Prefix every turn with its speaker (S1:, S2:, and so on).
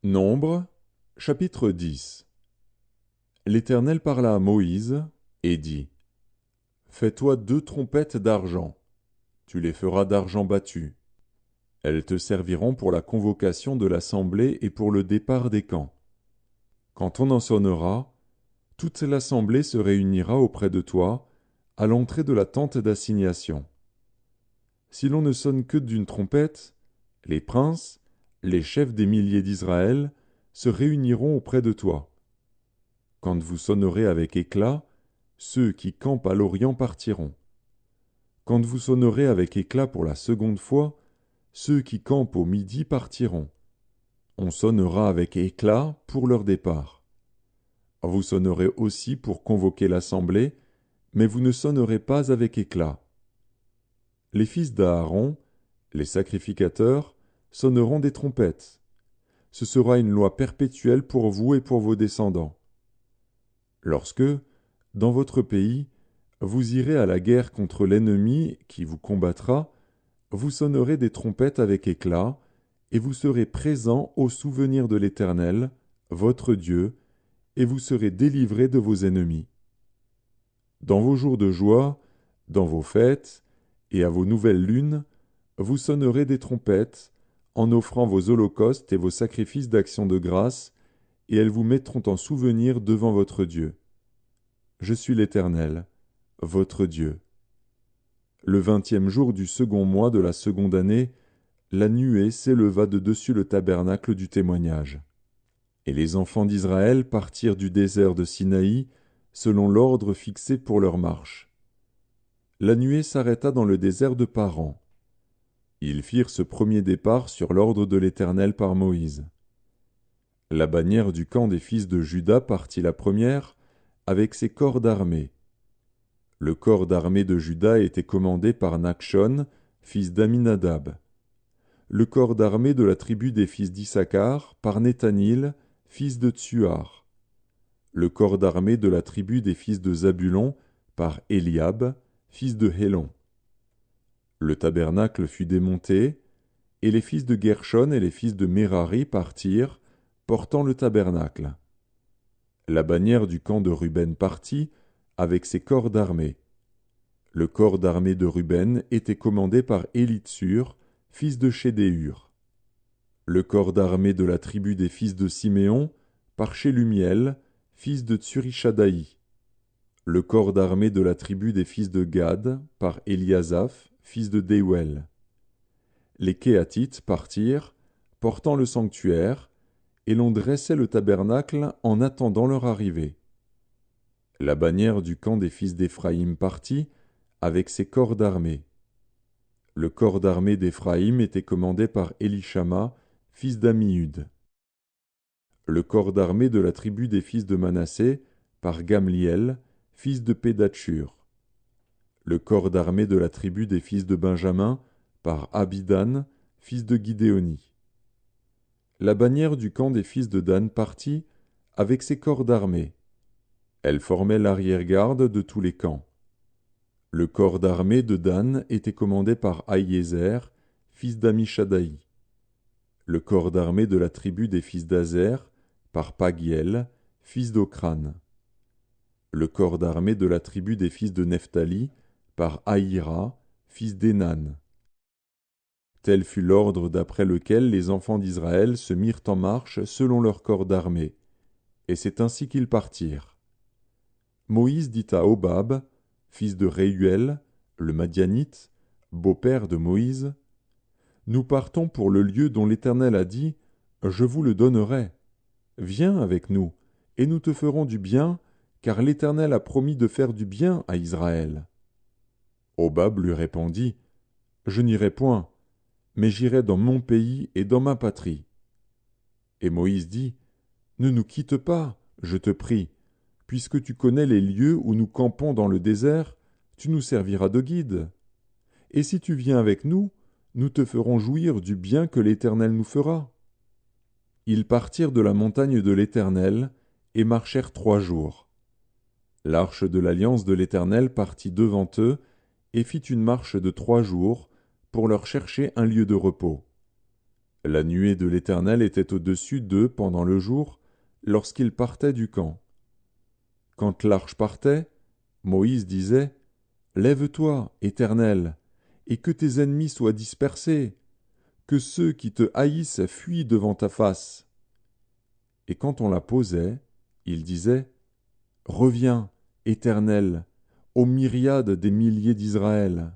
S1: Nombre, chapitre 10. L'Éternel parla à Moïse et dit: Fais-toi 2 trompettes d'argent, tu les feras d'argent battu. Elles te serviront pour la convocation de l'assemblée et pour le départ des camps. Quand on en sonnera, toute l'assemblée se réunira auprès de toi, à l'entrée de la tente d'assignation. Si l'on ne sonne que d'une trompette, les princes, les chefs des milliers d'Israël, se réuniront auprès de toi. Quand vous sonnerez avec éclat, ceux qui campent à l'Orient partiront. Quand vous sonnerez avec éclat pour la seconde fois, ceux qui campent au midi partiront. On sonnera avec éclat pour leur départ. Vous sonnerez aussi pour convoquer l'assemblée, mais vous ne sonnerez pas avec éclat. Les fils d'Aaron, les sacrificateurs, sonneront des trompettes. Ce sera une loi perpétuelle pour vous et pour vos descendants. Lorsque, dans votre pays, vous irez à la guerre contre l'ennemi qui vous combattra, vous sonnerez des trompettes avec éclat, et vous serez présents au souvenir de l'Éternel, votre Dieu, et vous serez délivrés de vos ennemis. Dans vos jours de joie, dans vos fêtes, et à vos nouvelles lunes, vous sonnerez des trompettes, en offrant vos holocaustes et vos sacrifices d'action de grâce, et elles vous mettront en souvenir devant votre Dieu. Je suis l'Éternel, votre Dieu. Le 20e jour du second mois de la seconde année, la nuée s'éleva de dessus le tabernacle du témoignage. Et les enfants d'Israël partirent du désert de Sinaï, selon l'ordre fixé pour leur marche. La nuée s'arrêta dans le désert de Paran. Ils firent ce premier départ sur l'ordre de l'Éternel par Moïse. La bannière du camp des fils de Juda partit la première, avec ses corps d'armée. Le corps d'armée de Juda était commandé par Nachshon, fils d'Aminadab. Le corps d'armée de la tribu des fils d'Issachar par Nethanil, fils de Tsuar. Le corps d'armée de la tribu des fils de Zabulon par Eliab, fils de Hélon. Le tabernacle fut démonté, et les fils de Gershon et les fils de Merari partirent, portant le tabernacle. La bannière du camp de Ruben partit, avec ses corps d'armée. Le corps d'armée de Ruben était commandé par Élitsur, fils de Chédéur. Le corps d'armée de la tribu des fils de Siméon, par Shelumiel, fils de Tsurishadaï. Le corps d'armée de la tribu des fils de Gad, par Eliasaph, fils de Déuel. Les Kéatites partirent, portant le sanctuaire, et l'on dressait le tabernacle en attendant leur arrivée. La bannière du camp des fils d'Éphraïm partit, avec ses corps d'armée. Le corps d'armée d'Éphraïm était commandé par Élishama, fils d'Ammiud. Le corps d'armée de la tribu des fils de Manassé, par Gamliel, fils de Pédatchur. Le corps d'armée de la tribu des fils de Benjamin, par Abidan, fils de Guidéoni. La bannière du camp des fils de Dan partit, avec ses corps d'armée. Elle formait l'arrière-garde de tous les camps. Le corps d'armée de Dan était commandé par Ahiézer, fils d'Amishadaï. Le corps d'armée de la tribu des fils d'Azer, par Pagiel, fils d'Ocran. Le corps d'armée de la tribu des fils de Nephtali, par Aïra, fils d'Enan. Tel fut l'ordre d'après lequel les enfants d'Israël se mirent en marche selon leur corps d'armée, et c'est ainsi qu'ils partirent. Moïse dit à Hobab, fils de Réuel, le Madianite, beau-père de Moïse, « Nous partons pour le lieu dont l'Éternel a dit, je vous le donnerai. Viens avec nous, et nous te ferons du bien, car l'Éternel a promis de faire du bien à Israël. » Hobab lui répondit, « Je n'irai point, mais j'irai dans mon pays et dans ma patrie. » Et Moïse dit, « Ne nous quitte pas, je te prie, puisque tu connais les lieux où nous campons dans le désert, tu nous serviras de guide. Et si tu viens avec nous, nous te ferons jouir du bien que l'Éternel nous fera. » Ils partirent de la montagne de l'Éternel et marchèrent 3 jours. L'arche de l'alliance de l'Éternel partit devant eux et fit une marche de 3 jours pour leur chercher un lieu de repos. La nuée de l'Éternel était au-dessus d'eux pendant le jour, lorsqu'ils partaient du camp. Quand l'arche partait, Moïse disait « Lève-toi, Éternel, et que tes ennemis soient dispersés, que ceux qui te haïssent fuient devant ta face. » Et quand on la posait, il disait « Reviens, Éternel, aux myriades des milliers d'Israël. »